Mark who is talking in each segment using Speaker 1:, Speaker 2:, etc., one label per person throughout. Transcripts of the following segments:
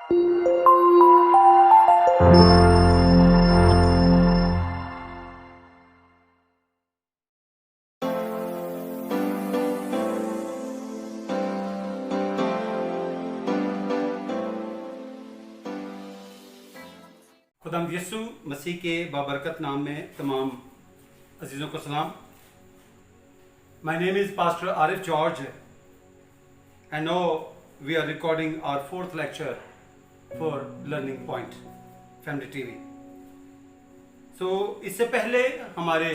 Speaker 1: खुदाम यीशु मसीह के बाबरकत नाम में तमाम अजीज़ों को सलाम। My name is pastor Arif George and now we are recording our 4th lecture for learning point family TV. So इससे पहले हमारे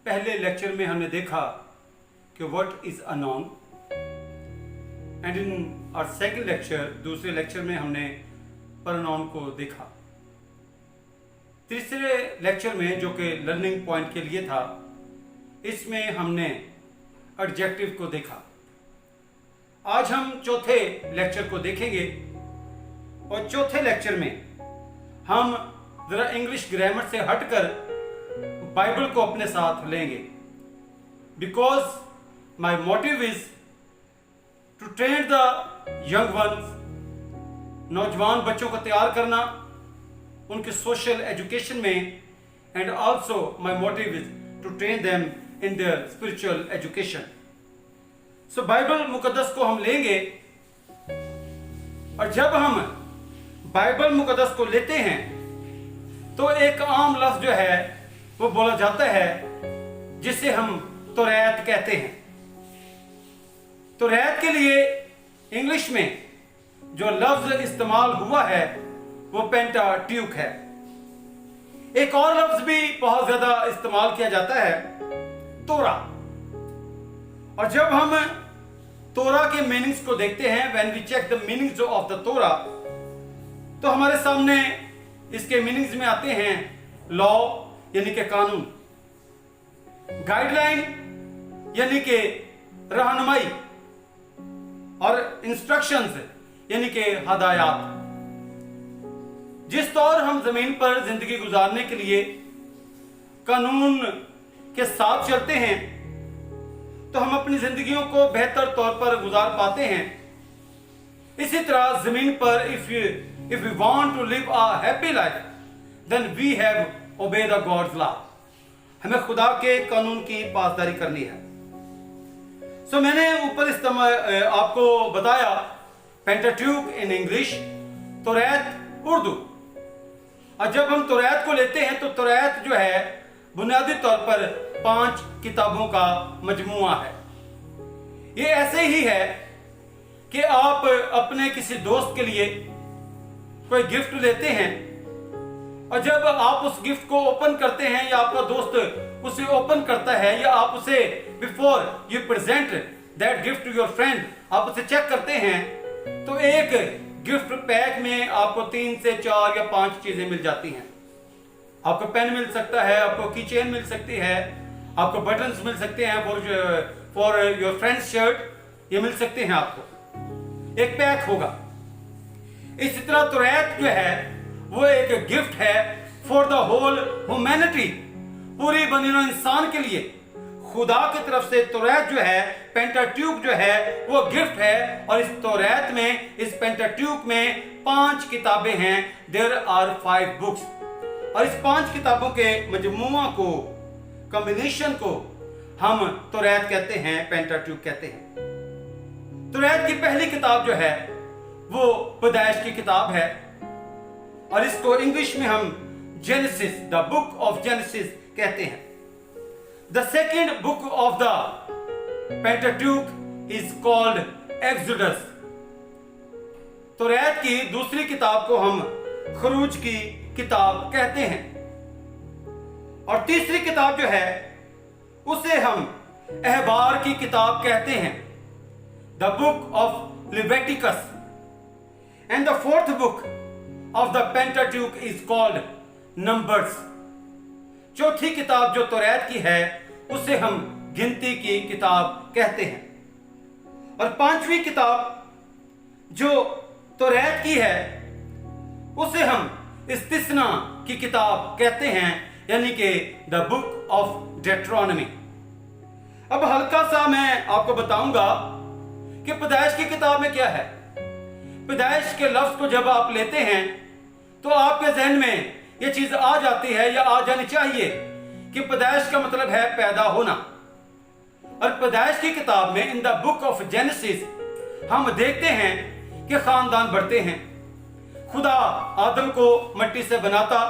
Speaker 1: पहले लेक्चर में हमने देखा कि what is a noun, and in our second lecture, दूसरे लेक्चर में हमने प्रोनाउन को देखा। तीसरे लेक्चर में जो कि लर्निंग पॉइंट के लिए था, इसमें हमने एडजेक्टिव को देखा। आज हम चौथे लेक्चर को देखेंगे और चौथे लेक्चर में हम जरा इंग्लिश ग्रामर से हटकर बाइबल को अपने साथ लेंगे, because my motive is to train the young ones, नौजवान बच्चों को तैयार करना उनके सोशल एजुकेशन में, and also my motive is to train them in their spiritual education. So bible मुकद्दस को हम लेंगे, और जब हम बाइबल मुकद्दस को लेते हैं तो एक आम लफ्ज जो है वो बोला जाता है जिसे हम तौरात कहते हैं। तौरात के लिए इंग्लिश में जो लफ्ज इस्तेमाल हुआ है वो पेंटाट्यूक है। एक और लफ्ज भी बहुत ज्यादा इस्तेमाल किया जाता है, तोरा। और जब हम तोरा के मीनिंग्स को देखते हैं, when we check the meanings of the Torah, तो हमारे सामने इसके मीनिंग्स में आते हैं लॉ यानी कि कानून, गाइडलाइन यानी कि रहनुमाई, और इंस्ट्रक्शंस यानी कि हदायत। जिस तौर हम जमीन पर जिंदगी गुजारने के लिए कानून के साथ चलते हैं तो हम अपनी जिंदगियों को बेहतर तौर पर गुजार पाते हैं। इसी तरह जमीन पर if we want to live a happy life then we have obey the God's law. हमें खुदा के कानून की पासदारी करनी है। सो मैंने ऊपर आपको बताया पेंटाट्यूक इन इंग्लिश, तौरात उर्दू। और जब हम तौरात को लेते हैं तो तौरात जो है बुनियादी तौर पर 5 किताबों का मजमुआ है। ये ऐसे ही है कि आप अपने किसी दोस्त के लिए कोई गिफ्ट लेते हैं, और जब आप उस गिफ्ट को ओपन करते हैं या आपका दोस्त उसे ओपन करता है, या आप उसे before you present that gift to your friend आप उसे चेक करते हैं, तो एक गिफ्ट पैक में आपको 3 से 4 या 5 चीजें मिल जाती हैं। आपको पेन मिल सकता है, आपको की चेन मिल सकती है, आपको बटन्स मिल सकते हैं फॉर योर फ्रेंड्स शर्ट, ये मिल सकते हैं आपको। एक पैक होगा। इसी तरह तौरात जो है वो एक गिफ्ट है फॉर द होल ह्यूमैनिटी, पूरी बनी हुई इंसान के लिए। खुदा की तरफ से तौरात जो है, पेंटाट्यूक जो है, वो गिफ्ट है। और इस तौरात में, इस पेंटाट्यूक में 5 किताबें हैं। There are 5 books. और इस 5 किताबों के मजमुआ को, कॉम्बिनेशन को हम तौरात कहते हैं, पेंटाट्यूक कहते हैं। तौरात की पहली किताब जो है वो पैदाइश की किताब है, और इसको इंग्लिश में हम genesis, the book of genesis कहते हैं। The second book of the Pentateuch is called Exodus. तौरात की दूसरी किताब को हम खरूज की किताब कहते हैं, और तीसरी किताब जो है उसे हम अहबार की किताब कहते हैं, the book of Leviticus. And the 4th book of the Pentateuch is called Numbers. चौथी किताब जो तौरात की है उसे हम गिनती की किताब कहते हैं। और 5वीं किताब जो तौरात की है उसे हम इस्तिस्ना की किताब कहते हैं, यानी कि द बुक ऑफ डेट्रोनमी। अब हल्का सा मैं आपको बताऊंगा कि पैदाइश की किताब में क्या है। पैदाइश के लफ्ज को जब आप लेते हैं तो आपके जहन में यह चीज आ जाती है या आ जानी चाहिए कि पैदाइश का मतलब है पैदा होना। और पैदाइश की किताब में in the book of genesis हम देखते हैं कि खानदान बढ़ते हैं। खुदा आदम को मिट्टी से बनाता,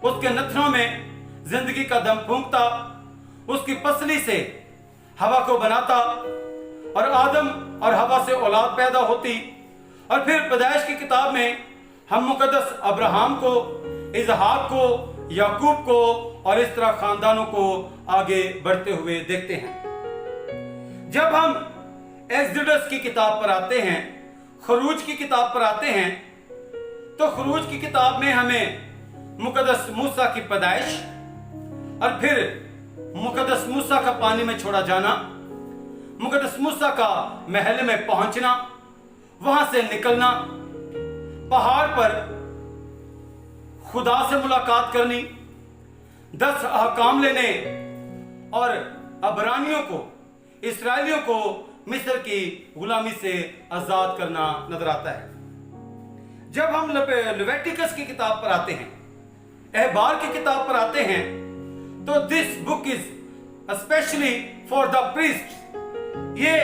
Speaker 1: उसके नथनों में जिंदगी का दम फूंकता, उसकी पसली से हवा को बनाता और आदम और हवा से औलाद पैदा होती। और फिर पैदाइश की किताब में हम मुकद्दस अब्राहम को, इजहाक को, याकूब को और इस तरह खानदानों को आगे बढ़ते हुए देखते हैं। जब हम एक्सोडस की किताब पर आते हैं, खरूज की किताब पर आते हैं, तो खरूज की किताब में हमें मुकद्दस मूसा की पैदाइश और फिर मुकद्दस मूसा का पानी में छोड़ा जाना, मुकद्दस मूसा का महल में पहुंचना, वहां से निकलना, पहाड़ पर खुदा से मुलाकात करनी, 10 अहकाम लेने और अबरानियों को, इस्राएलियों को मिस्र की गुलामी से आजाद करना नजर आता है। जब हम लेविटिकस की किताब पर आते हैं, एहबार की किताब पर आते हैं, तो this book is specially for the priest. ये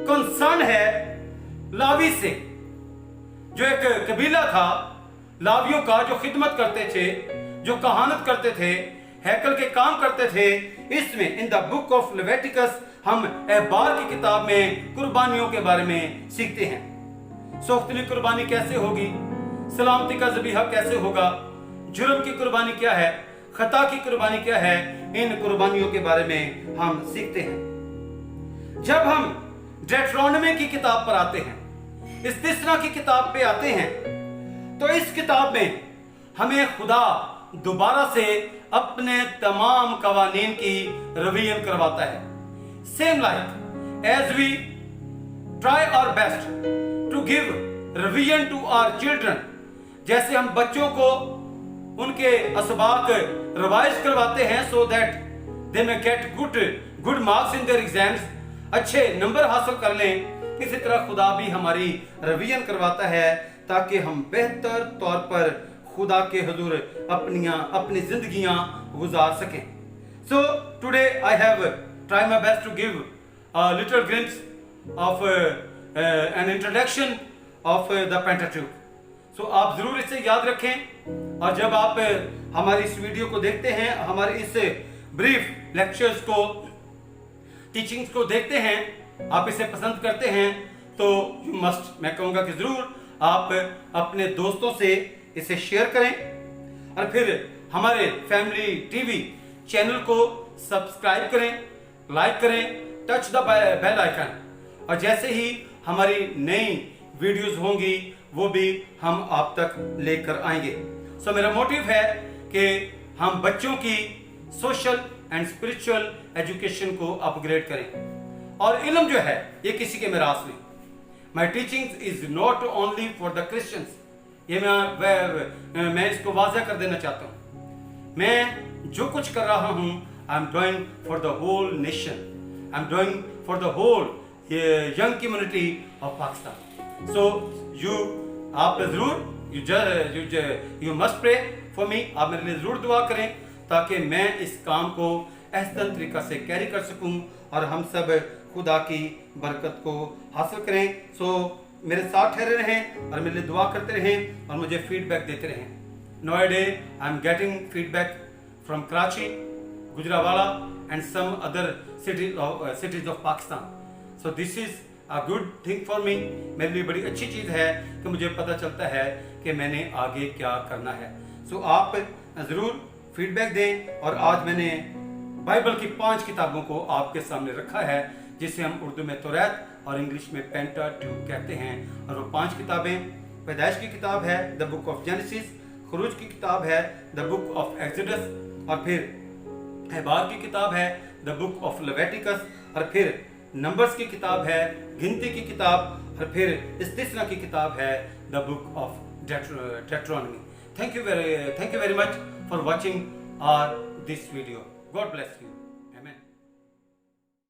Speaker 1: कंसर्न है लावी से, जो एक कबीला था लावियों का, जो खिदमत करते थे, जो कहानत करते थे, हैकल के काम करते थे। इसमें in the book of Leviticus हम एहबार की किताब में कुर्बानियों के बारे में सीखते हैं। सोख्तनी कुर्बानी कैसे होगी, सलामती का ज़बीहा कैसे होगा, जुर्म की कुर्बानी क्या है, खता की कुर्बानी क्या है, इन कुर्बानियों के बारे में हम सीखते हैं। जब हम डेट्रोनोमी की किताब पर आते हैं, इस्तिस्ना की किताब पे आते हैं, तो इस किताब में हमें खुदा दोबारा से अपने तमाम कवानीन की रिवीजन करवाता है। Same like as we try our best to give revision to our children, जैसे हम बच्चों को उनके असबाक रिवाइज करवाते हैं so that they may get good marks in their exams, अच्छे नंबर हासिल कर लें, इसी तरह खुदा भी हमारी रिवीजन करवाता है ताकि हम बेहतर तौर पर खुदा के हुजूर अपनी जिंदगियां गुजार सकें। So today I have try my best to give a little glimpse of an introduction of the Pentateuch. So आप जरूर इसे याद रखें, और जब आप हमारी इस वीडियो को देखते हैं, हमारे इस ब्रीफ लेक्चर्स को, टीचिंग्स को देखते हैं, आप इसे पसंद करते हैं, तो यू मस्ट, मैं कहूंगा कि जरूर आप अपने दोस्तों से इसे शेयर करें और फिर हमारे फैमिली टीवी चैनल को सब्सक्राइब करें, लाइक करें, टच द बेल आइकन, और जैसे ही हमारी नई वीडियोस होंगी वो भी हम आप तक लेकर आएंगे। सो मेरा मोटिव है कि हम बच्चों की सोशल एंड स्पिरिचुअल एजुकेशन को अपग्रेड करें, और इल्म जो है ये किसी के मिरास नहीं। My teaching is not only for the Christians, ये मैं इसको वाज़ह कर देना चाहता हूँ। मैं जो कुछ कर रहा हूँ, I am doing for the whole nation, I am doing for the whole young community of Pakistan. So आप जरूर you must pray for me, आप मेरे लिए जरूर दुआ करें ताकि मैं इस काम को एहसन तरीका से कैरी कर सकूं और हम सब खुदा की बरकत को हासिल करें। सो मेरे साथ ठहरे रहें और मेरे लिए दुआ करते रहें और मुझे फीडबैक देते रहें। Nowadays I am getting feedback from Karachi, Gujranwala and some other cities of Pakistan. So this is a good thing for me, मेरे लिए बड़ी अच्छी चीज़ है कि मुझे पता चलता है कि मैंने आगे क्या करना है। सो आप ज़रूर फीडबैक दें, और आज मैंने बाइबल की 5 किताबों को आपके सामने रखा है, जिसे हम उर्दू में तौरात और इंग्लिश में पेंटाट्यूक कहते हैं। और वो 5 किताबें, पैदाइश की किताब है द बुक ऑफ जेनेसिस, खरूज की किताब है द बुक ऑफ एक्सोडस, और फिर एहबार की किताब है द बुक ऑफ लेविटिकस, और फिर नंबर्स की किताब है, गिनती की किताब, और फिर इस्तिस्ना की किताब है the book of Deuteronomy. Thank you very much for watching this video. God bless you.